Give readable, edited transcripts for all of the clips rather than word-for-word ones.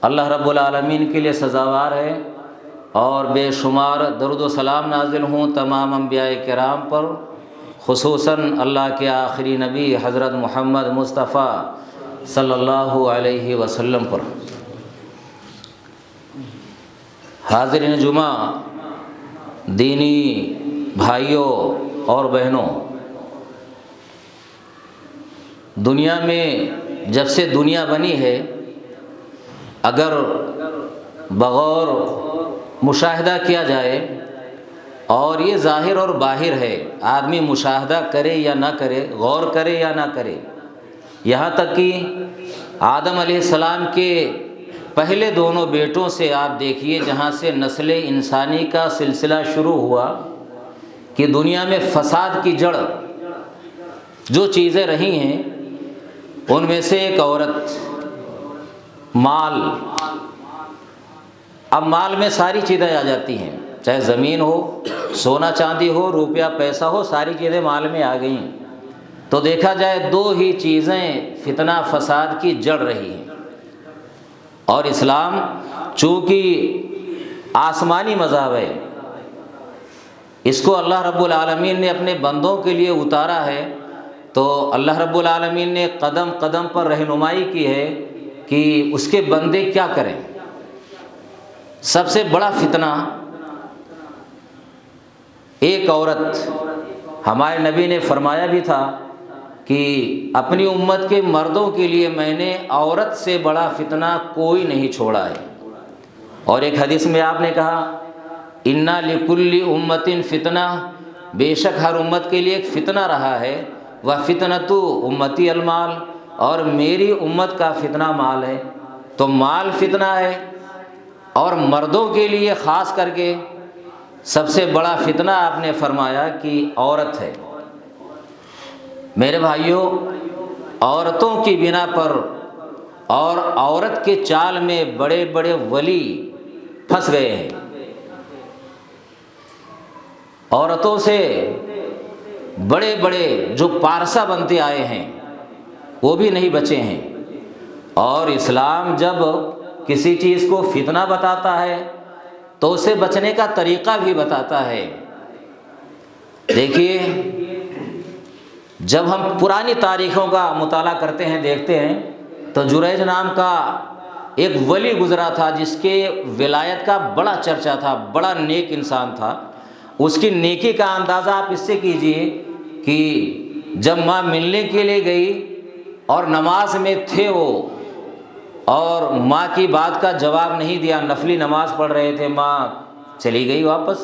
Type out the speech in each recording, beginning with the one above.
اللہ رب العالمین کے لیے سزاوار ہے، اور بے شمار درود و سلام نازل ہوں تمام انبیاء کرام پر، خصوصاً اللہ کے آخری نبی حضرت محمد مصطفیٰ صلی اللہ علیہ وسلم پر۔ حاضرین جمعہ، دینی بھائیوں اور بہنوں، دنیا میں جب سے دنیا بنی ہے، اگر بغور مشاہدہ کیا جائے، اور یہ ظاہر اور باہر ہے، آدمی مشاہدہ کرے یا نہ کرے، غور کرے یا نہ کرے، یہاں تک کہ آدم علیہ السلام کے پہلے دونوں بیٹوں سے آپ دیکھیے، جہاں سے نسل انسانی کا سلسلہ شروع ہوا، کہ دنیا میں فساد کی جڑ جو چیزیں رہی ہیں، ان میں سے ایک عورت، مال۔ اب مال میں ساری چیزیں آ جاتی ہیں، چاہے زمین ہو، سونا چاندی ہو، روپیہ پیسہ ہو، ساری چیزیں مال میں آ گئیں۔ تو دیکھا جائے دو ہی چیزیں فتنہ فساد کی جڑ رہی ہیں، اور اسلام چونکہ آسمانی مذہب ہے، اس کو اللہ رب العالمین نے اپنے بندوں کے لیے اتارا ہے، تو اللہ رب العالمین نے قدم قدم پر رہنمائی کی ہے کہ اس کے بندے کیا کریں۔ سب سے بڑا فتنہ ایک عورت، ہمارے نبی نے فرمایا بھی تھا کہ اپنی امت کے مردوں کے لیے میں نے عورت سے بڑا فتنہ کوئی نہیں چھوڑا ہے۔ اور ایک حدیث میں آپ نے کہا، اِنَّ لِكُلِّ أُمَّةٍ فِتْنَةٌ، بے شک ہر امت کے لیے ایک فتنہ رہا ہے، وَفِتْنَةُ أُمَّتِي الْمَالُ، اور میری امت کا فتنہ مال ہے۔ تو مال فتنہ ہے، اور مردوں کے لیے خاص کر کے سب سے بڑا فتنہ آپ نے فرمایا کہ عورت ہے۔ میرے بھائیوں، عورتوں کی بنا پر اور عورت کے چال میں بڑے بڑے ولی پھنس گئے ہیں، عورتوں سے بڑے بڑے جو پارسا بنتے آئے ہیں وہ بھی نہیں بچے ہیں۔ اور اسلام جب کسی چیز کو فتنہ بتاتا ہے تو اسے بچنے کا طریقہ بھی بتاتا ہے۔ دیکھیے، جب ہم پرانی تاریخوں کا مطالعہ کرتے ہیں، دیکھتے ہیں، تو جریج نام کا ایک ولی گزرا تھا، جس کے ولایت کا بڑا چرچا تھا، بڑا نیک انسان تھا۔ اس کی نیکی کا اندازہ آپ اس سے کیجئے کہ جب ماں ملنے کے لیے گئی اور نماز میں تھے وہ، اور ماں کی بات کا جواب نہیں دیا، نفلی نماز پڑھ رہے تھے، ماں چلی گئی واپس۔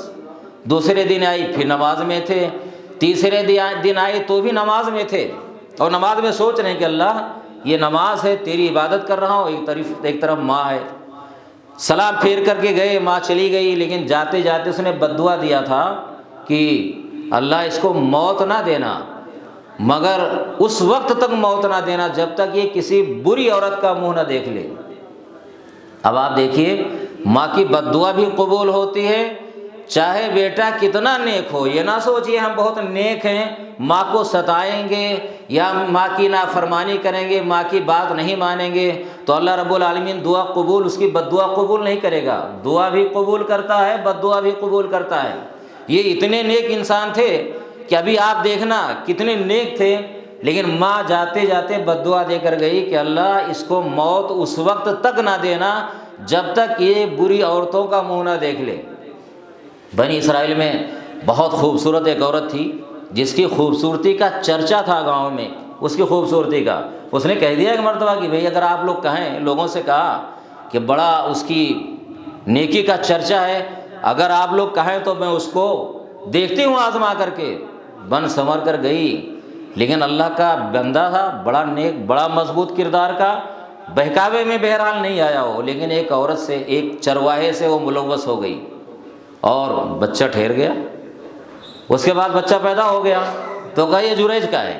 دوسرے دن آئی، پھر نماز میں تھے، تیسرے دن آئی تو بھی نماز میں تھے، اور نماز میں سوچ رہے ہیں کہ اللہ یہ نماز ہے، تیری عبادت کر رہا ہوں، ایک طرف ماں ہے۔ سلام پھیر کر کے گئے، ماں چلی گئی، لیکن جاتے جاتے اس نے بددعا دیا تھا کہ اللہ اس کو موت نہ دینا، مگر اس وقت تک موت نہ دینا جب تک یہ کسی بری عورت کا منہ نہ دیکھ لے۔ اب آپ دیکھیے، ماں کی بددعا بھی قبول ہوتی ہے، چاہے بیٹا کتنا نیک ہو۔ یہ نہ سوچئے ہم بہت نیک ہیں، ماں کو ستائیں گے یا ماں کی نافرمانی کریں گے، ماں کی بات نہیں مانیں گے تو اللہ رب العالمین دعا قبول، اس کی بددعا قبول نہیں کرے گا۔ دعا بھی قبول کرتا ہے، بددعا بھی قبول کرتا ہے۔ یہ اتنے نیک انسان تھے کہ ابھی آپ دیکھنا کتنے نیک تھے، لیکن ماں جاتے جاتے بددعا دے کر گئی کہ اللہ اس کو موت اس وقت تک نہ دینا جب تک یہ بری عورتوں کا منہ نہ دیکھ لے۔ بنی اسرائیل میں بہت خوبصورت ایک عورت تھی، جس کی خوبصورتی کا چرچا تھا گاؤں میں، اس کی خوبصورتی کا۔ اس نے کہہ دیا ایک مرتبہ کہ بھئی اگر آپ لوگ کہیں، لوگوں سے کہا کہ بڑا اس کی نیکی کا چرچا ہے، اگر آپ لوگ کہیں تو میں اس کو دیکھتی ہوں آزما کر کے۔ بن سنور کر گئی، لیکن اللہ کا بندہ تھا، بڑا نیک، بڑا مضبوط کردار کا، بہکاوے میں بہرحال نہیں آیا وہ، لیکن ایک عورت سے، ایک چرواہے سے وہ ملوث ہو گئی اور بچہ ٹھہر گیا۔ اس کے بعد بچہ پیدا ہو گیا تو کہا یہ جریج کا ہے،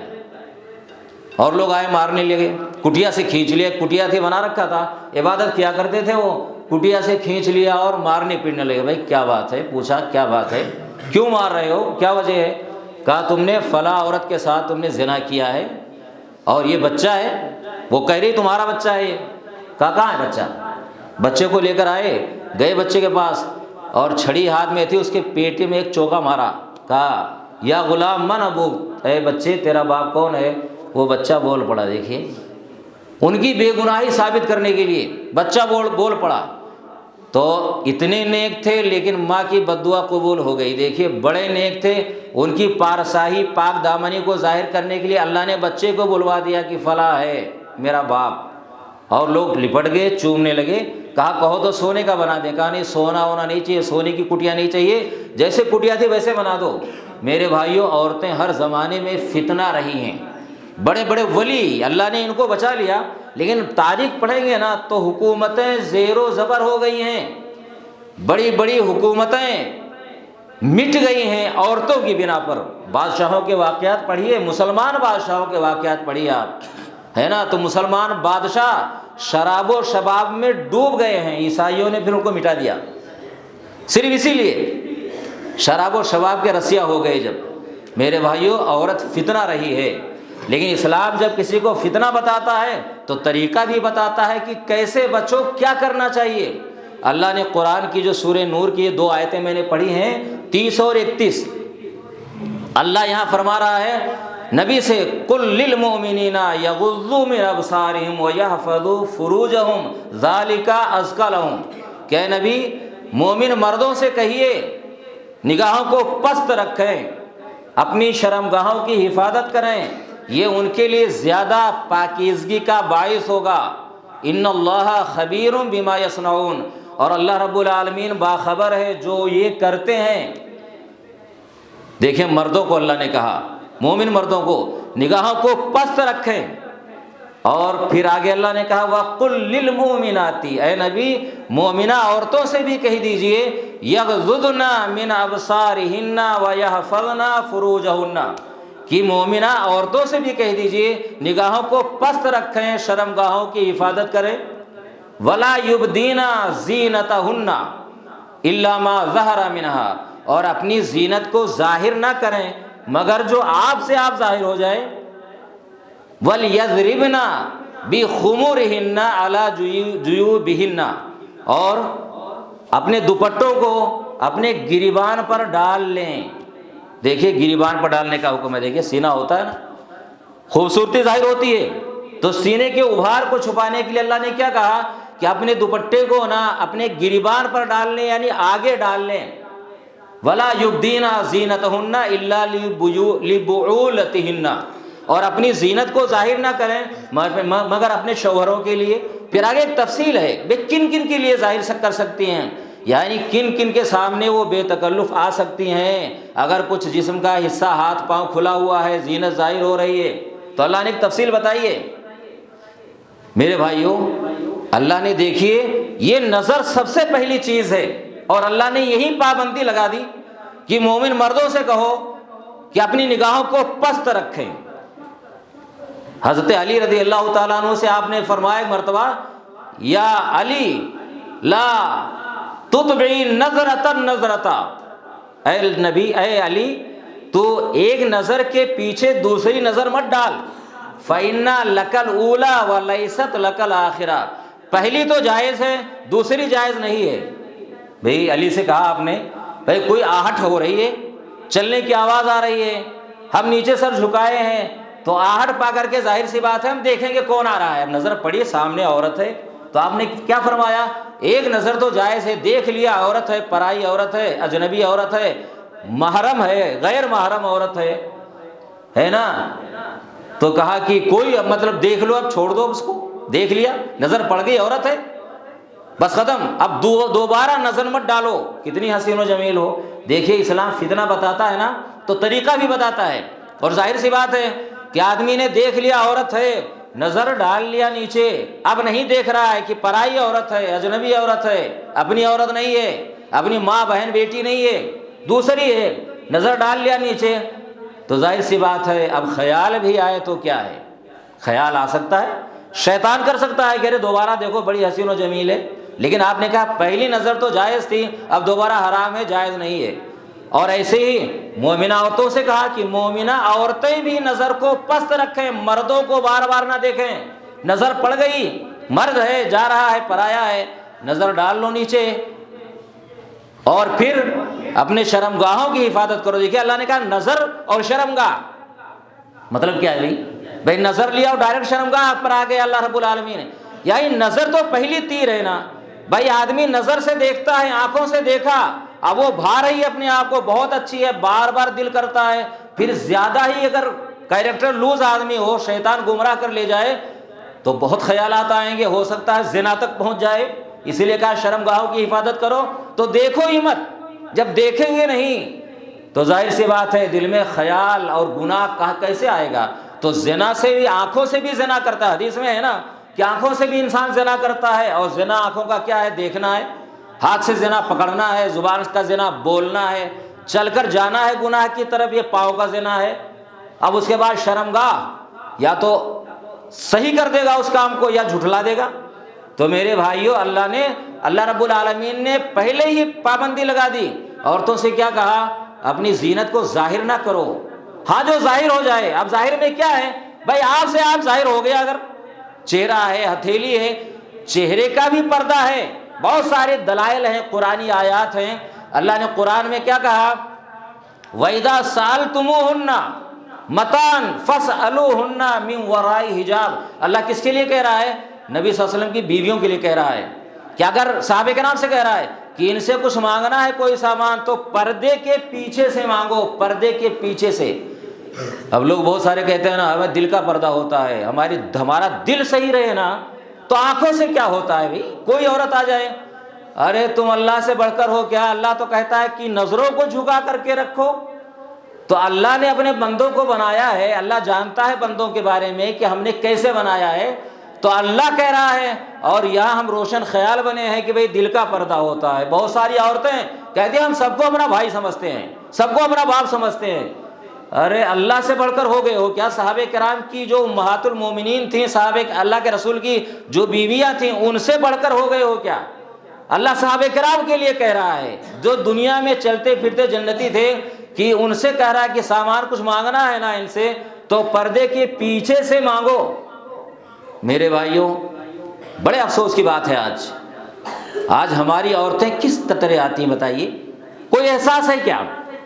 اور لوگ آئے مارنے لگے، کٹیا سے کھینچ لیا، کٹیا تھی بنا رکھا تھا، عبادت کیا کرتے تھے وہ، کٹیا سے کھینچ لیا اور مارنے پیٹنے لگے۔ بھائی کیا بات ہے؟ پوچھا کیا بات ہے، کیوں مار رہے ہو، کیا وجہ ہے؟ کہا تم نے فلاں عورت کے ساتھ تم نے زنا کیا ہے اور یہ بچہ ہے۔ وہ کہہ رہی تمہارا بچہ ہے یہ۔ کہا کہاں ہے بچہ؟ بچے کو لے کر آئے، گئے بچے کے پاس اور چھڑی ہاتھ میں تھی، اس کے پیٹے میں ایک چوکا مارا، کہا یا غلام من ابوک، اے بچے تیرا باپ کون ہے؟ وہ بچہ بول پڑا۔ دیکھیے ان کی بے گناہی ثابت کرنے کے لیے بچہ بول پڑا۔ تو اتنے نیک تھے لیکن ماں کی بد دعا قبول ہو گئی۔ دیکھیے بڑے نیک تھے، ان کی پارساہی پاک دامنی کو ظاہر کرنے کے لیے اللہ نے بچے کو بلوا دیا کہ فلاں ہے میرا باپ، اور لوگ لپٹ گئے، چومنے لگے۔ کہا کہو تو سونے کا بنا دیں، کہا نہیں سونا ہونا نہیں چاہیے، سونے کی کٹیا نہیں چاہیے، جیسے کٹیا تھی ویسے بنا دو۔ میرے بھائیوں، عورتیں ہر زمانے میں فتنہ رہی ہیں۔ بڑے بڑے ولی اللہ نے ان کو بچا لیا، لیکن تاریخ پڑھیں گے نا تو حکومتیں زیر و زبر ہو گئی ہیں، بڑی بڑی حکومتیں مٹ گئی ہیں عورتوں کی بنا پر۔ بادشاہوں کے واقعات پڑھیے، مسلمان بادشاہوں کے واقعات پڑھیے آپ، ہے نا؟ تو مسلمان بادشاہ شراب و شباب میں ڈوب گئے ہیں، عیسائیوں نے پھر ان کو مٹا دیا، صرف اسی لیے شراب و شباب کے رسیا ہو گئے۔ جب میرے بھائیوں عورت فتنہ رہی ہے، لیکن اسلام جب کسی کو فتنہ بتاتا ہے تو طریقہ بھی بتاتا ہے کہ کیسے بچو، کیا کرنا چاہیے۔ اللہ نے قرآن کی جو سورہ نور کی یہ 2 آیتیں میں نے پڑھی ہیں، 30 اور 31، اللہ یہاں فرما رہا ہے نبی سے، قل للمؤمنین یغضوا من ابصارہم ویحفظوا فروجہم ذالک ازکی لہم، کہ اے نبی مومن مردوں سے کہیے نگاہوں کو پست رکھیں، اپنی شرمگاہوں کی حفاظت کریں، یہ ان کے لیے زیادہ پاکیزگی کا باعث ہوگا۔ ان اللہ خبیر بما یصنعون، اور اللہ رب العالمین باخبر ہے جو یہ کرتے ہیں۔ دیکھیں مردوں کو اللہ نے کہا، مومن مردوں کو نگاہوں کو پست رکھیں، اور پھر آگے اللہ نے کہا وَقُلْ لِلْمُؤْمِنَاتِ، اے نبی مومنہ عورتوں سے بھی کہہ دیجئے یغضضن من ابصارہن ویحفظن فروجہن، کہ مومنہ عورتوں سے بھی کہہ دیجئے نگاہوں کو پست رکھیں، شرمگاہوں کی حفاظت کریں، وَلَا يُبْدِينَ زِينَتَهُنَّ إِلَّا مَا ظَهَرَ مِنْهَا، اور اپنی زینت کو ظاہر نہ کریں مگر جو آپ سے آپ ظاہر ہو جائے، وَلْيَضْرِبْنَ بِخُمُرِهِنَّ عَلَى جُيُوبِهِنَّ، اور اپنے دوپٹوں کو اپنے گریبان پر ڈال لیں۔ دیکھیے گریبان پر ڈالنے کا حکم ہے، دیکھیے سینہ ہوتا ہے نا، خوبصورتی ظاہر ہوتی ہے، تو سینے کے ابھار کو چھپانے کے لیے اللہ نے کیا کہا کہ اپنے دوپٹے کو نا اپنے گریبان پر ڈال لیں، یعنی آگے ڈال لیں۔ وَلَا يُبْدِينَ زِينَتَهُنَّ إِلَّا لِبُعُولَتِهِنَّ، اور اپنی زینت کو ظاہر نہ کریں مگر اپنے شوہروں کے لیے۔ پھر آگے ایک تفصیل ہے بے کن کن کے لیے ظاہر کر سکتی ہیں، یعنی کن کن کے سامنے وہ بے تکلف آ سکتی ہیں۔ اگر کچھ جسم کا حصہ ہاتھ پاؤں کھلا ہوا ہے، زینت ظاہر ہو رہی ہے، تو اللہ نے ایک تفصیل بتائی ہے۔ میرے بھائیوں اللہ نے دیکھیے یہ نظر سب سے پہلی چیز ہے، اور اللہ نے یہی پابندی لگا دی کہ مومن مردوں سے کہو کہ اپنی نگاہوں کو پست رکھیں۔ حضرت علی رضی اللہ تعالیٰ عنہ سے آپ نے فرمایا ایک مرتبہ، یا علی لا تتبعی نظرۃ نظرۃ، اے نبی اے علی تو ایک نظر کے پیچھے دوسری نظر مت ڈال، فإن لک الاولی وليست لک الآخرہ، پہلی تو جائز ہے دوسری جائز نہیں ہے۔ بھئی علی سے کہا آپ نے، بھئی کوئی آہٹ ہو رہی ہے، چلنے کی آواز آ رہی ہے، ہم نیچے سر جھکائے ہیں، تو آہٹ پا کر کے ظاہر سی بات ہے ہم دیکھیں گے کون آ رہا ہے، اب نظر پڑی سامنے عورت ہے، تو آپ نے کیا فرمایا، ایک نظر تو جائز ہے، دیکھ لیا عورت ہے، پرائی عورت ہے، اجنبی عورت ہے، محرم ہے، غیر محرم عورت ہے نا، تو کہا کہ کوئی مطلب دیکھ لو، اب چھوڑ دو اس کو، دیکھ لیا نظر پڑ گئی عورت ہے بس ختم، اب دوبارہ نظر مت ڈالو کتنی حسین و جمیل ہو۔ دیکھیے اسلام فتنہ بتاتا ہے نا تو طریقہ بھی بتاتا ہے، اور ظاہر سی بات ہے کہ آدمی نے دیکھ لیا عورت ہے، نظر ڈال لیا نیچے، اب نہیں دیکھ رہا ہے کہ پرائی عورت ہے، اجنبی عورت ہے، اپنی عورت نہیں ہے، اپنی ماں بہن بیٹی نہیں ہے، دوسری ہے، نظر ڈال لیا نیچے، تو ظاہر سی بات ہے اب خیال بھی آئے تو کیا ہے، خیال آ سکتا ہے، شیطان کر سکتا ہے کہ ارے دوبارہ دیکھو بڑی حسین و جمیل ہے، لیکن آپ نے کہا پہلی نظر تو جائز تھی، اب دوبارہ حرام ہے، جائز نہیں ہے۔ اور ایسے ہی مومنہ عورتوں سے کہا کہ مومنہ عورتیں بھی نظر کو پست رکھیں، مردوں کو بار بار نہ دیکھیں، نظر پڑ گئی، مرد ہے جا رہا ہے پرایا ہے، نظر ڈال لو نیچے، اور پھر اپنے شرمگاہوں کی حفاظت کرو۔ دیکھیے اللہ نے کہا نظر اور شرمگاہ، مطلب کیا ہے بھائی نظر لیا اور ڈائریکٹ شرمگاہ پر آ گیا اللہ رب العالمین نے، یعنی نظر تو پہلی تیر ہے نا بھائی، آدمی نظر سے دیکھتا ہے، آنکھوں سے دیکھا، اب وہ بھا رہی ہے اپنے آپ کو، بہت اچھی ہے، بار بار دل کرتا ہے، پھر زیادہ ہی اگر کیریکٹر لوز آدمی ہو، شیطان گمراہ کر لے جائے تو بہت خیالات آئیں گے، ہو سکتا ہے زنا تک پہنچ جائے۔ اسی لیے کہا شرمگاہوں کی حفاظت کرو، تو دیکھو ہی مت، جب دیکھیں گے نہیں تو ظاہر سی بات ہے دل میں خیال اور گناہ کیسے آئے گا؟ تو زنا سے بھی، آنکھوں سے بھی زنا کرتا ہے، حدیث میں ہے نا کہ آنکھوں سے بھی انسان زنا کرتا ہے، اور زنا آنکھوں کا کیا ہے؟ دیکھنا ہے، ہاتھ سے زنا پکڑنا ہے، زبان کا زنا بولنا ہے، چل کر جانا ہے گناہ کی طرف، یہ پاؤں کا زنا ہے۔ اب اس کے بعد شرمگاہ، یا تو صحیح کر دے گا اس کام کو یا جھٹلا دے گا۔ تو میرے بھائیوں اللہ رب العالمین نے پہلے ہی پابندی لگا دی، عورتوں سے کیا کہا؟ اپنی زینت کو ظاہر نہ کرو، ہاں جو ظاہر ہو جائے۔ اب ظاہر میں کیا ہے بھائی؟ آپ سے آپ ظاہر ہو گیا، اگر چہرہ ہے، ہتھیلی ہے، چہرے کا بھی پردہ ہے، بہت سارے دلائل ہیں، قرآنی آیات ہیں۔ اللہ نے قرآن میں کیا کہا؟ وَإِذَا سَأَلْتُمُوهُنَّ مَتَاعًا فَاسْأَلُوهُنَّ مِنْ وَرَاءِ حجاب۔ اللہ کس کے لیے کہہ رہا ہے؟ نبی صلی اللہ علیہ وسلم کی بیویوں کے لیے کہہ رہا ہے کہ اگر صحابہ کے نام سے کہہ رہا ہے کہ ان سے کچھ مانگنا ہے کوئی سامان تو پردے کے پیچھے سے مانگو، پردے کے پیچھے سے۔ اب لوگ بہت سارے کہتے ہیں نا ہمیں دل کا پردہ ہوتا ہے، ہمارا دل صحیح رہے نا تو آنکھوں سے کیا ہوتا ہے بھائی؟ کوئی عورت آ جائے، ارے تم اللہ سے بڑھ کر ہو کیا؟ اللہ تو کہتا ہے کہ نظروں کو جھکا کر کے رکھو۔ تو اللہ نے اپنے بندوں کو بنایا ہے، اللہ جانتا ہے بندوں کے بارے میں کہ ہم نے کیسے بنایا ہے، تو اللہ کہہ رہا ہے، اور یہاں ہم روشن خیال بنے ہیں کہ بھئی دل کا پردہ ہوتا ہے۔ بہت ساری عورتیں کہتی ہیں ہم سب کو اپنا بھائی سمجھتے ہیں، سب کو اپنا باپ سمجھتے ہیں۔ ارے اللہ سے بڑھ کر ہو گئے ہو کیا؟ صحابہ کرام کی جو امہات المومنین تھیں، صحابہ اللہ کے رسول کی جو بیویاں تھیں، ان سے بڑھ کر ہو گئے ہو کیا؟ اللہ صحابہ کرام کے لیے کہہ رہا ہے جو دنیا میں چلتے پھرتے جنتی تھے، کہ ان سے کہہ رہا ہے کہ سامان کچھ مانگنا ہے نا ان سے تو پردے کے پیچھے سے مانگو۔ میرے بھائیوں بڑے افسوس کی بات ہے، آج ہماری عورتیں کس طرح آتی ہیں بتائیے؟ کوئی احساس ہے کیا؟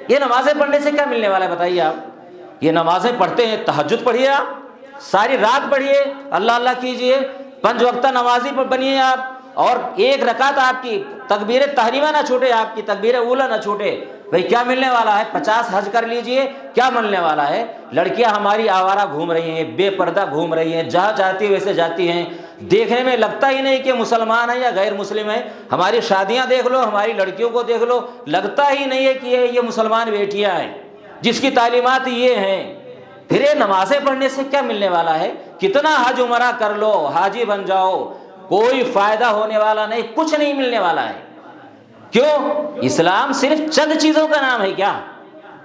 یہ نمازیں پڑھنے سے کیا ملنے والا ہے بتائیے آپ؟ یہ نمازیں پڑھتے ہیں، تہجد پڑھیے، آپ ساری رات پڑھیے، اللہ اللہ کیجئے، 5 وقتہ نمازی بنیے آپ، اور 1 رکعت آپ کی تکبیر تحریمہ نہ چھوٹے، آپ کی تکبیر اولیٰ نہ چھوٹے۔ بھئی کیا ملنے والا ہے؟ 50 حج کر لیجئے، کیا ملنے والا ہے؟ لڑکیاں ہماری آوارہ گھوم رہی ہیں، بے پردہ گھوم رہی ہیں، جہاں چاہتی ویسے جاتی ہیں، دیکھنے میں لگتا ہی نہیں کہ مسلمان ہیں یا غیر مسلم ہیں۔ ہماری شادیاں دیکھ لو، ہماری لڑکیوں کو دیکھ لو، لگتا ہی نہیں ہے کہ یہ مسلمان بیٹیاں ہیں جس کی تعلیمات یہ ہیں۔ پھر یہ نمازیں پڑھنے سے کیا ملنے والا ہے؟ کتنا حج عمرہ کر لو، حاجی بن جاؤ، کوئی فائدہ ہونے والا نہیں، کچھ نہیں ملنے والا ہے۔ کیوں؟ اسلام صرف چند چیزوں کا نام ہے کیا؟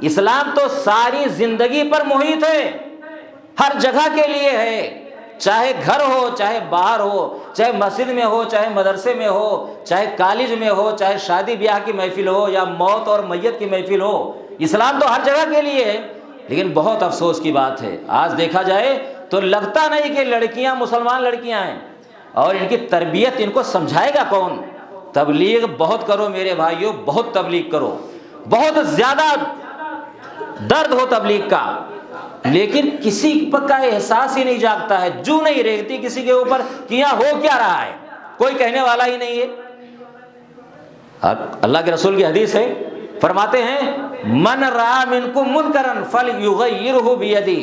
اسلام تو ساری زندگی پر محیط ہے، ہر جگہ کے لیے ہے، چاہے گھر ہو، چاہے باہر ہو، چاہے مسجد میں ہو، چاہے مدرسے میں ہو، چاہے کالج میں ہو، چاہے شادی بیاہ کی محفل ہو یا موت اور میت کی محفل ہو، اسلام تو ہر جگہ کے لیے ہے۔ لیکن بہت افسوس کی بات ہے، آج دیکھا جائے تو لگتا نہیں کہ لڑکیاں مسلمان لڑکیاں ہیں، اور ان کی تربیت ان کو سمجھائے گا کون؟ تبلیغ بہت کرو میرے بھائیوں، بہت تبلیغ کرو، بہت زیادہ درد ہو تبلیغ کا، لیکن کسی کا احساس ہی نہیں جاگتا ہے، جو نہیں ریگتی کسی کے اوپر کہ یہاں ہو کیا رہا ہے، کوئی کہنے والا ہی نہیں ہے۔ اللہ کے رسول کی حدیث ہے، فرماتے ہیں من رأى منکم منکرا فلیغیرہ بیدی،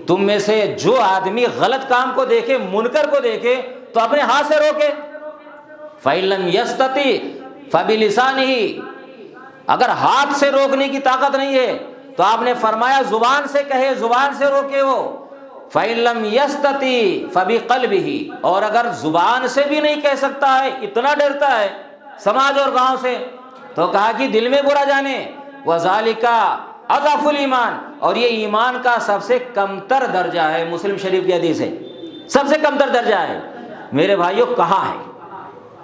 تم میں سے جو آدمی غلط کام کو دیکھے، منکر کو دیکھے تو اپنے ہاتھ سے روکے، فَإِن لَمْ يَسْتَطِعْ فَبِلِسَانِهِ، اگر ہاتھ سے روکنے کی طاقت نہیں ہے تو آپ نے فرمایا زبان سے کہے، زبان سے روکے وہ، فَإِن لَمْ يَسْتَطِعْ فَبِقَلْبِهِ، اور اگر زبان سے بھی نہیں کہہ سکتا ہے، اتنا ڈرتا ہے سماج اور گاؤں سے، تو کہا کہ دل میں برا جانے، وَذَلِكَ اضعف الایمان، اور یہ ایمان کا سب سے کمتر درجہ ہے، مسلم شریف کی حدیث ہے، سب سے کمتر درجہ ہے۔ میرے بھائیوں کہاں ہے؟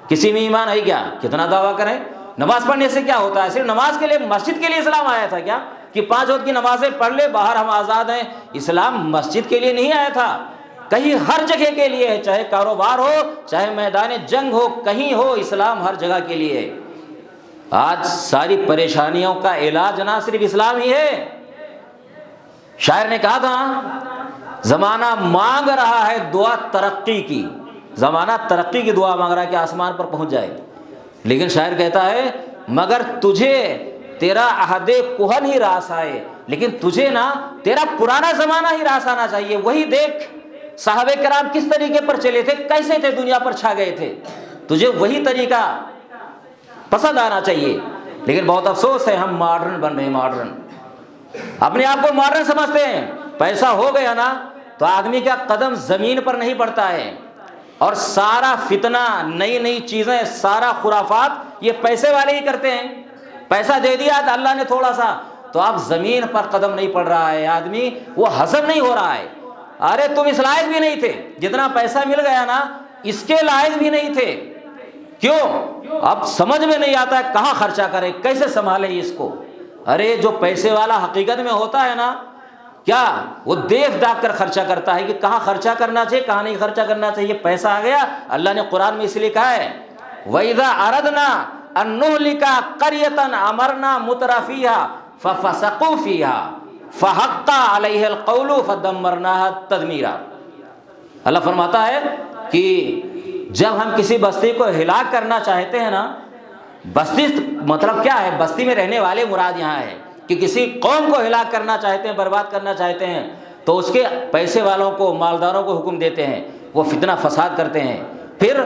کسی میں ایمان ہے کیا؟ کتنا دعویٰ کریں؟ نماز پڑھنے سے کیا ہوتا ہے؟ صرف نماز کے لیے، مسجد کے لیے اسلام آیا تھا کیا کہ 5 وقت کی نمازیں پڑھ لے، باہر ہم آزاد ہیں؟ اسلام مسجد کے لیے نہیں آیا تھا، کہیں ہر جگہ کے لیے ہے، چاہے کاروبار ہو، چاہے میدان جنگ ہو، کہیں ہو، اسلام ہر جگہ کے لیے ہے۔ آج ساری پریشانیوں کا علاج نہ صرف اسلام ہی ہے۔ شاعر نے کہا تھا زمانہ مانگ رہا ہے دعا ترقی کی، زمانہ ترقی کی دعا مانگ رہا ہے کہ آسمان پر پہنچ جائے، لیکن شاعر کہتا ہے مگر تجھے تیرا عہد کہن ہی راس آئے، لیکن تجھے نا تیرا پرانا زمانہ ہی راس آنا چاہیے۔ وہی دیکھ صحابہ کرام کس طریقے پر چلے تھے، کیسے تھے، دنیا پر چھا گئے تھے، تجھے وہی طریقہ پسند آنا چاہیے۔ لیکن بہت افسوس ہے ہم ماڈرن بن رہے ہیں، ماڈرن، اپنے آپ کو ماڈرن سمجھتے ہیں۔ پیسہ ہو گیا نا تو آدمی کا قدم زمین پر نہیں پڑتا ہے، اور سارا فتنہ، نئی نئی چیزیں، سارا خرافات یہ پیسے والے ہی کرتے ہیں۔ پیسہ دے دیا تو اللہ نے تھوڑا سا، تو اب زمین پر قدم نہیں پڑ رہا ہے، آدمی وہ ہضم نہیں ہو رہا ہے۔ ارے تم اس لائق بھی نہیں تھے، جتنا پیسہ مل گیا نا اس کے لائق بھی نہیں تھے۔ کیوں؟ اب سمجھ میں نہیں آتا ہے کہاں خرچہ کرے، کیسے سنبھالے اس کو۔ ارے جو پیسے والا حقیقت میں ہوتا ہے نا، کیا وہ دیکھ داکھ کر خرچہ کرتا ہے کہ کہاں خرچہ کرنا چاہیے، کہاں نہیں خرچہ کرنا چاہیے۔ پیسہ آ گیا، اللہ نے قرآن میں اس لیے کہا ہے وَإِذَا أَرَدْنَا أَن نُهْلِكَ قَرْيَةً أَمَرْنَا مُتْرَفِيهَا فَفَسَقُوا فِيهَا فَحَقَّ عَلَيْهَا الْقَوْلُ فَدَمَّرْنَاهَا تَدْمِيرًا۔ اللہ فرماتا ہے کہ جب ہم کسی بستی کو ہلاک کرنا چاہتے ہیں نا، بستی مطلب کیا ہے، بستی میں رہنے والے مراد یہاں ہے کہ کسی قوم کو ہلاک کرنا چاہتے ہیں، برباد کرنا چاہتے ہیں، تو اس کے پیسے والوں کو، مالداروں کو حکم دیتے ہیں، وہ فتنہ فساد کرتے ہیں۔ پھر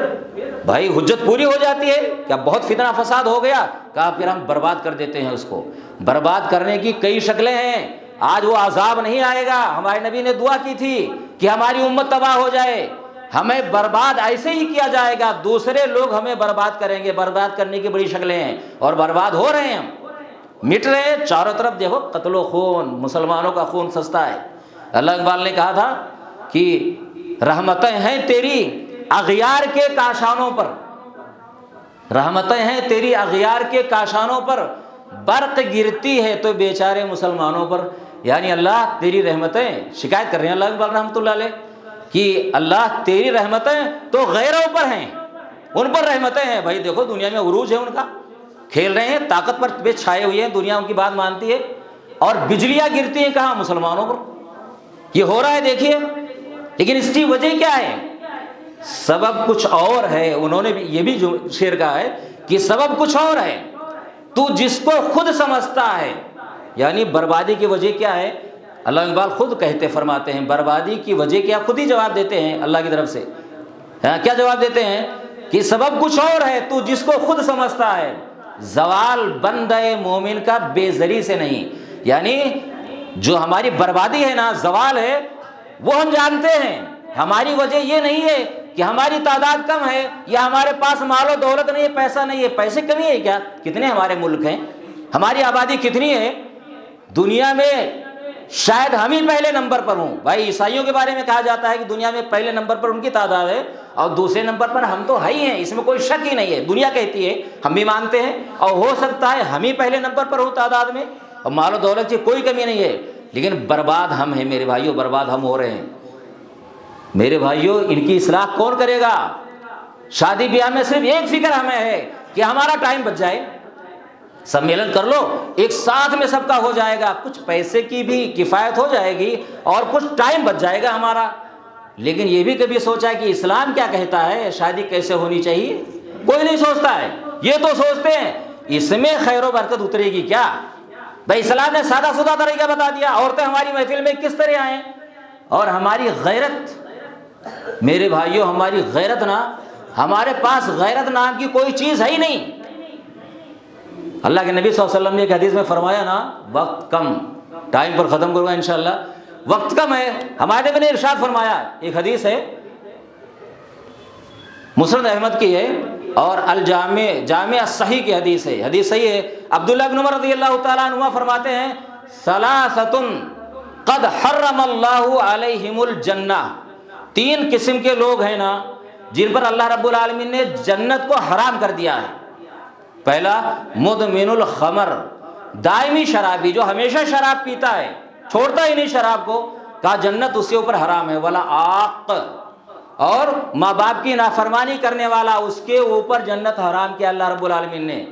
بھائی حجت پوری ہو جاتی ہے، کیا بہت فتنہ فساد ہو گیا، کہا پھر ہم برباد کر دیتے ہیں اس کو۔ برباد کرنے کی کئی شکلیں ہیں۔ آج وہ عذاب نہیں آئے گا، ہمارے نبی نے دعا کی تھی کہ ہماری امت تباہ ہو جائے، ہمیں برباد ایسے ہی کیا جائے گا، دوسرے لوگ ہمیں برباد کریں گے۔ برباد کرنے کی بڑی شکلیں ہیں، اور برباد ہو رہے ہیں، ہم مٹ رہے ہیں چاروں طرف۔ دیکھو قتل و خون، مسلمانوں کا خون سستا ہے۔ اللہ اقبال نے کہا تھا کہ رحمتیں ہیں تیری اغیار کے کاشانوں پر، رحمتیں ہیں تیری اغیار کے کاشانوں پر، برق گرتی ہے تو بیچارے مسلمانوں پر۔ یعنی اللہ تیری رحمتیں، شکایت کر رہے ہیں اللہ اقبال رحمۃ اللہ علیہ کہ اللہ تیری رحمتیں تو غیروں پر ہیں، ان پر رحمتیں ہیں۔ بھائی دیکھو دنیا میں عروج ہے ان کا، کھیل رہے ہیں، طاقت پر بے چھائے ہوئے ہیں، دنیا ان کی بات مانتی ہے، اور بجلیاں گرتی ہیں کہاں، مسلمانوں پر۔ یہ ہو رہا ہے دیکھیے، لیکن اس کی وجہ کیا ہے؟ سبب کچھ اور ہے۔ انہوں نے بھی یہ بھی جو شعر کہا ہے کہ سبب کچھ اور ہے، تو جس کو خود سمجھتا ہے۔ یعنی بربادی کی وجہ کیا ہے؟ اللہ اقبال خود کہتے فرماتے ہیں بربادی کی وجہ کیا، خود ہی جواب دیتے ہیں اللہ کی طرف سے۔ کیا جواب دیتے ہیں؟ کہ سبب کچھ اور ہے، تو جس کو خود سمجھتا ہے، زوال بندہ مومن کا بے زری سے نہیں۔ یعنی جو ہماری بربادی ہے نا، زوال ہے، وہ ہم جانتے ہیں۔ ہماری وجہ یہ نہیں ہے کہ ہماری تعداد کم ہے یا ہمارے پاس مال و دولت نہیں ہے، پیسہ نہیں ہے۔ پیسے کمی ہے کیا؟ کتنے ہمارے ملک ہیں، ہماری آبادی کتنی ہے دنیا میں؟ شاید ہم ہی پہلے نمبر پر ہوں۔ بھائی عیسائیوں کے بارے میں کہا جاتا ہے کہ دنیا میں پہلے نمبر پر ان کی تعداد ہے، اور دوسرے نمبر پر ہم تو ہے ہی ہیں، اس میں کوئی شک ہی نہیں ہے۔ دنیا کہتی ہے، ہم بھی مانتے ہیں، اور ہو سکتا ہے ہم ہی پہلے نمبر پر ہوں تعداد میں، اور مال و دولت کی کوئی کمی نہیں ہے، لیکن برباد ہم ہیں میرے بھائیوں، برباد ہم ہو رہے ہیں میرے بھائیوں۔ ان کی اصلاح کون کرے گا؟ شادی بیاہ میں صرف ایک فکر ہمیں ہے کہ ہمارا ٹائم بچ جائے، سمیلن کر لو، ایک ساتھ میں سب کا ہو جائے گا، کچھ پیسے کی بھی کفایت ہو جائے گی اور کچھ ٹائم بچ جائے گا ہمارا۔ لیکن یہ بھی کبھی سوچا کہ اسلام کیا کہتا ہے، شادی کیسے ہونی چاہیے؟ کوئی نہیں سوچتا ہے۔ یہ تو سوچتے ہیں اس میں خیر و برکت اترے گی کیا۔ بھائی اسلام نے سادہ سودہ طریقہ بتا دیا، عورتیں ہماری محفل میں کس طرح آئیں، اور ہماری غیرت میرے بھائیوں، ہماری غیرت نا، ہمارے پاس غیرت نام کی کوئی چیز ہے ہی نہیں۔ اللہ کے نبی صلی اللہ علیہ وسلم نے ایک حدیث میں فرمایا نا، وقت کم، ٹائم پر ختم کروں گا انشاءاللہ، وقت کم ہے۔ ہمارے نبی نے ارشاد فرمایا، ایک حدیث ہے مسند احمد کی ہے اور جامع الصحیح کی حدیث ہے، حدیث صحیح ہے۔ عبداللہ بن عمر رضی اللہ تعالیٰ عنہ فرماتے ہیں ثلاثۃ قد حرم اللہ علیہم الجنہ، تین قسم کے لوگ ہیں نا جن پر اللہ رب العالمین نے جنت کو حرام کر دیا ہے۔ پہلا مدمن الخمر، دائمی شرابی جو ہمیشہ شراب پیتا ہے، چھوڑتا ہی نہیں شراب کو۔ کہا جنت اس کے اوپر حرام ہے، ولا عاق، اور ماں باپ کی نافرمانی کرنے والا اس کے اوپر جنت حرام کیا اللہ رب العالمین نے۔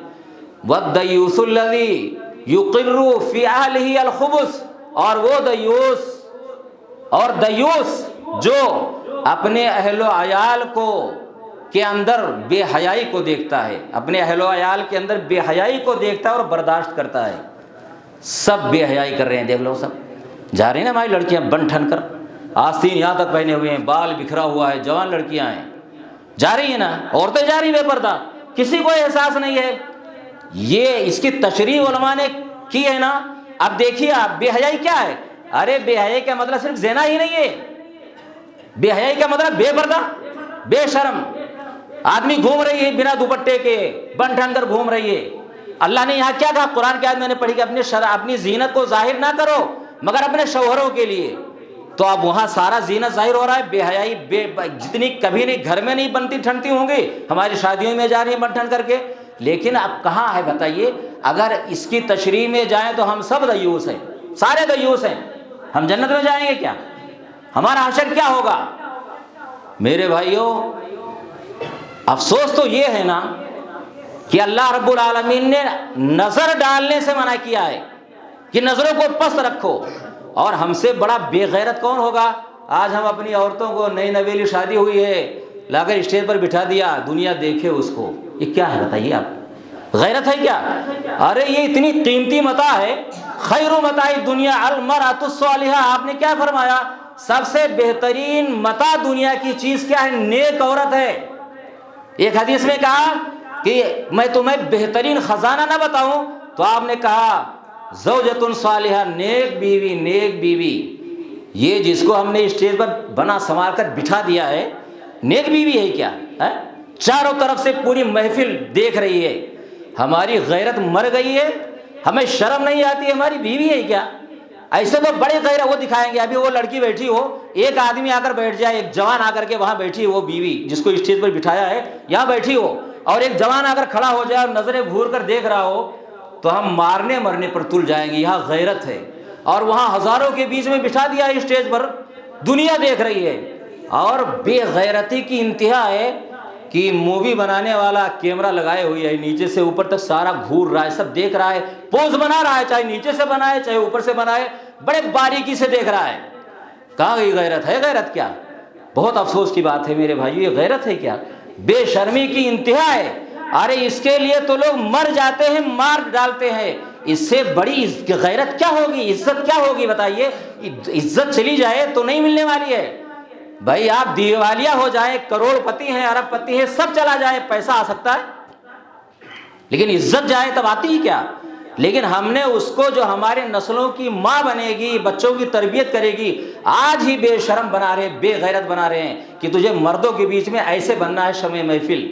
والدیوث الذی یقر فی اہلہ الخبث، اور وہ دیوس جو اپنے اہل و عیال کو کے اندر بے حیائی کو دیکھتا ہے، اپنے اہل و عیال کے اندر بے حیائی کو دیکھتا ہے اور برداشت کرتا ہے۔ سب بے حیائی کر رہے ہیں، دیکھ لو، سب جا رہی ہیں نا ہماری لڑکیاں بن ٹھن کر، آستین یہاں تک پہنے ہوئے ہیں، بال بکھرا ہوا ہے، جوان لڑکیاں ہیں، جا رہی ہیں نا، عورتیں جا رہی بے پردہ، کسی کو احساس نہیں ہے۔ یہ اس کی تشریح علماء نے کی ہے نا۔ اب دیکھیے آپ، بے حیائی کیا ہے؟ ارے بے حیائی کا مطلب صرف زنا ہی نہیں ہے، بے حیائی کا مطلب بے پردہ، بے شرم، آدمی گھوم رہی ہے بنا دوپٹے کے، بن ٹھن کر گھوم رہی ہے۔ اللہ نے یہاں کیا کہا؟ قرآن کی آیت میں نے پڑھی کہ اپنی زینت کو ظاہر نہ کرو مگر اپنے شوہروں کے لیے۔ تو اب وہاں سارا زینت ظاہر ہو رہا ہے، بے حیائی جتنی کبھی نہیں گھر میں نہیں بنتی ٹھنڈتی ہوں گی، ہماری شادیوں میں جا رہی ہیں بن ٹھن کر کے۔ لیکن اب کہاں ہے بتائیے؟ اگر اس کی تشریح میں جائیں تو ہم سب دیوس ہیں، سارے دیوس ہیں، ہم جنت میں جائیں گے کیا؟ ہمارا حشر کیا ہوگا؟ میرے بھائیوں، افسوس تو یہ ہے نا کہ اللہ رب العالمین نے نظر ڈالنے سے منع کیا ہے کہ نظروں کو پست رکھو، اور ہم سے بڑا بے غیرت کون ہوگا؟ آج ہم اپنی عورتوں کو، نئی نویلی شادی ہوئی ہے، لا کر اسٹیج پر بٹھا دیا، دنیا دیکھے اس کو۔ یہ کیا ہے بتائیے آپ؟ غیرت ہے کیا؟ ارے یہ اتنی قیمتی متاع ہے، خیر متاع دنیا المرأۃ الصالحہ، آپ نے کیا فرمایا؟ سب سے بہترین متاع دنیا کی چیز کیا ہے؟ نیک عورت ہے۔ ایک حدیث میں کہا کہ میں تمہیں بہترین خزانہ نہ بتاؤں؟ تو آپ نے کہا زوجۃ صالحہ، نیک بیوی، نیک بیوی۔ یہ جس کو ہم نے اسٹیج پر بنا سنوار کر بٹھا دیا ہے، نیک بیوی ہے کیا؟ چاروں طرف سے پوری محفل دیکھ رہی ہے، ہماری غیرت مر گئی ہے، ہمیں شرم نہیں آتی، ہماری بیوی ہے کیا؟ ایسے تو بڑے غیرت وہ دکھائیں گے۔ ابھی وہ لڑکی بیٹھی ہو، ایک آدمی آ کر بیٹھ جائے، ایک جوان آ کر کے وہاں بیٹھی وہ بیوی جس کو اسٹیج پر بٹھایا ہے یہاں بیٹھی ہو، اور ایک جوان آ کر کھڑا ہو جائے اور نظریں گھور کر دیکھ رہا ہو، تو ہم مارنے مرنے پر تل جائیں گے۔ یہاں غیرت ہے، اور وہاں ہزاروں کے بیچ میں بٹھا دیا ہے اسٹیج پر، دنیا دیکھ رہی ہے۔ اور بے غیرتی کی انتہا ہے کہ مووی بنانے والا کیمرہ لگائے ہوئی ہے، نیچے سے اوپر تک سارا گھور رہا ہے، سب دیکھ رہا ہے، پوز بنا رہا ہے، چاہے نیچے سے بنائے چاہے اوپر سے بنائے، بڑے باریکی سے دیکھ رہا ہے۔ کہاں گئی غیرت؟ ہے غیرت کیا؟ بہت افسوس کی بات ہے میرے بھائیو، یہ غیرت ہے کیا؟ بے شرمی کی انتہا ہے۔ ارے اس کے لیے تو لوگ مر جاتے ہیں، مار ڈالتے ہیں، اس سے بڑی غیرت کیا ہوگی؟ عزت کیا ہوگی بتائیے؟ عزت چلی جائے تو نہیں ملنے والی ہے بھائی۔ آپ دیوالیہ ہو جائیں، کروڑ پتی ہیں، ارب پتی ہیں، سب چلا جائے، پیسہ آ سکتا ہے، لیکن عزت جائے تب آتی ہی کیا؟ لیکن ہم نے اس کو جو ہمارے نسلوں کی ماں بنے گی، بچوں کی تربیت کرے گی، آج ہی بے شرم بنا رہے ہیں، بے غیرت بنا رہے ہیں کہ تجھے مردوں کے بیچ میں ایسے بننا ہے شمع محفل،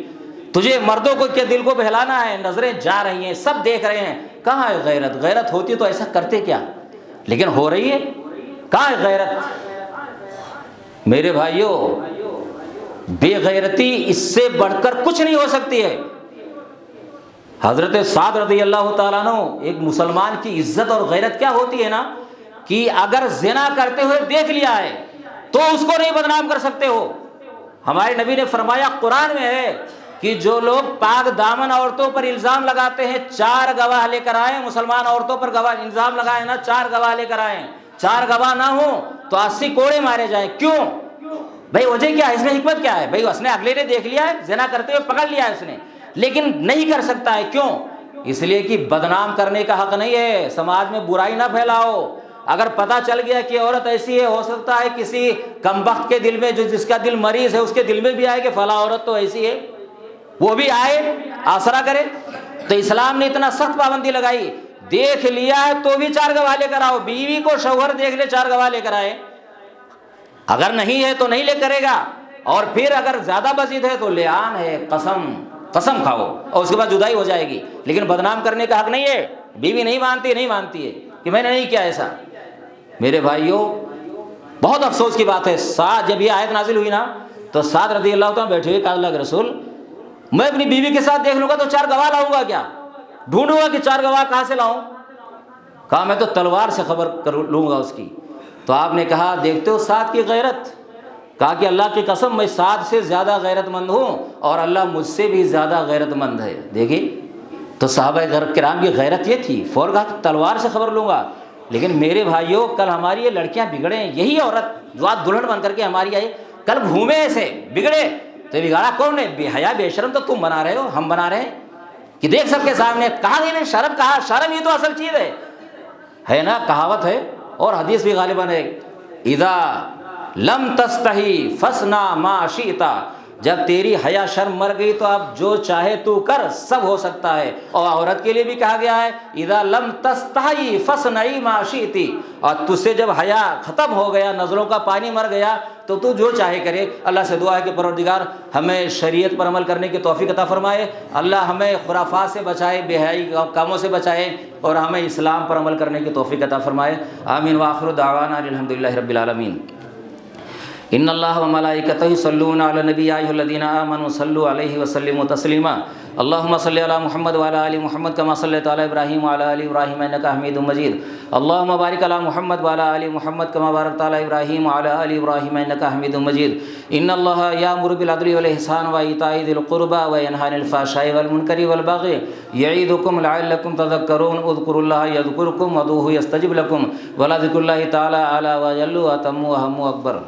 تجھے مردوں کو کے دل کو بہلانا ہے، نظریں جا رہی ہیں، سب دیکھ رہے ہیں۔ کہاں ہے غیرت؟ غیرت ہوتی تو ایسا کرتے کیا؟ لیکن ہو رہی ہے، کہاں ہے غیرت؟ میرے بھائیوں، بے غیرتی اس سے بڑھ کر کچھ نہیں ہو سکتی ہے۔ حضرت سعد رضی اللہ تعالیٰ عنہ، ایک مسلمان کی عزت اور غیرت کیا ہوتی ہے نا، کہ اگر زنا کرتے ہوئے دیکھ لیا ہے تو اس کو نہیں بدنام کر سکتے ہو۔ ہمارے نبی نے فرمایا، قرآن میں ہے کہ جو لوگ پاک دامن عورتوں پر الزام لگاتے ہیں، 4 گواہ لے کر آئیں، مسلمان عورتوں پر الزام لگائیں نا، 4 گواہ لے کر آئیں، 4 گواہ نہ ہوں تو 80 کوڑے مارے جائیں۔ کیوں بھائی؟ وجہ کیا ہے؟ اس میں حکمت کیا ہے بھائی؟ اس نے اگلے نے دیکھ لیا ہے، زنا کرتے ہوئے پکڑ لیا ہے اس نے، لیکن نہیں کر سکتا ہے، کیوں؟ اس لیے کہ بدنام کرنے کا حق نہیں ہے، سماج میں برائی نہ پھیلاؤ۔ اگر پتہ چل گیا کہ عورت ایسی ہے، ہو سکتا ہے کسی کمبخت کے دل میں، جو جس کا دل مریض ہے، اس کے دل میں بھی آئے کہ فلاں عورت تو ایسی ہے، وہ بھی آئے آسرا کرے۔ تو اسلام نے اتنا سخت پابندی لگائی، دیکھ لیا ہے تو بھی 4 گواہ لے کر آؤ۔ بیوی کو شوہر دیکھ لے، 4 گواہ لے کر آئے، اگر نہیں ہے تو نہیں لے کرے گا، اور پھر اگر زیادہ مزید ہے تو لعان ہے، قسم کھاؤ، اور اس کے بعد جدائی ہو جائے گی۔ لیکن بدنام کرنے کا حق نہیں ہے۔ بیوی نہیں مانتی ہے کہ میں نے نہیں کیا ایسا۔ میرے بھائیوں، بہت افسوس کی بات ہے، سعد جب یہ آیت نازل ہوئی نا تو سعد رضی اللہ تعالیٰ بیٹھے ہوئے، کہا اللہ کے رسول، میں اپنی بیوی کے ساتھ دیکھ لوں گا تو 4 گواہ لاؤں گا کیا؟ ڈھونڈوں گا کہ 4 گواہ کہاں سے لاؤں؟ کہا میں تو تلوار سے خبر کر لوں گا اس کی۔ تو آپ نے کہا دیکھتے ہو سعد کی غیرت، کہا کہ اللہ کی قسم میں سعد سے زیادہ غیرت مند ہوں اور اللہ مجھ سے بھی زیادہ غیرت مند ہے۔ دیکھیے تو صحابہ کرام کی غیرت یہ تھی، فوراً کہا کہ تلوار سے خبر لوں گا، لیکن میرے بھائیوں کل ہماری یہ لڑکیاں بگڑے ہیں، یہی عورت جو آج دلہن بن کر کے ہماری آئی کل گھومے ایسے بگڑے، تو بگاڑا کون نے؟ بے حیا بے شرم تو تم بنا رہے ہو، ہم بنا رہے ہیں کہ دیکھ سب کے سامنے کہا انہیں شرم، کہا شرم ہی تو اصل چیز ہے نا، کہاوت ہے اور حدیث بھی غالباً ہے، اذا لم تستحی فاصنع ما شئت، جب تیری حیا شرم مر گئی تو اب جو چاہے تو کر، سب ہو سکتا ہے۔ اور عورت کے لیے بھی کہا گیا ہے اذا لم تستحی فاصنعی ما شئت، اور تجھ سے جب حیا ختم ہو گیا، نظروں کا پانی مر گیا تو تو جو چاہے کرے۔ اللہ سے دعا ہے کہ پروردگار ہمیں شریعت پر عمل کرنے کی توفیق عطا فرمائے، اللہ ہمیں خرافات سے بچائے، بے حیائی کاموں سے بچائے، اور ہمیں اسلام پر عمل کرنے کی توفیق عطا فرمائے۔ آمین وآخر دعوانا الحمدللہ رب العالمین۔ ان اللہ و ملائکتہ یصلون علی النبی یا ایھا الذین آمنوا صلوا علیہ وسلموا تسلیما۔ اللہم صل علی محمد وعلی آل محمد کما صلیت علی ابراہیم وعلی آل ابراہیم انک حمید مجید۔ اللہم بارک علی محمد وعلی آل محمد کما بارکت علی ابراہیم وعلی آل ابراہیم انک حمید مجید۔ ان اللہ یأمر بالعدل والإحسان وإیتاء ذی القربى وینہی عن الفحشاء والمنکر والبغی یعظکم لعلکم تذکرون۔ اذکروا اللہ یذکرکم وادعوہ یستجب لکم ولذکر اللہ تعالی اعلی وجل واتم واہم اکبر۔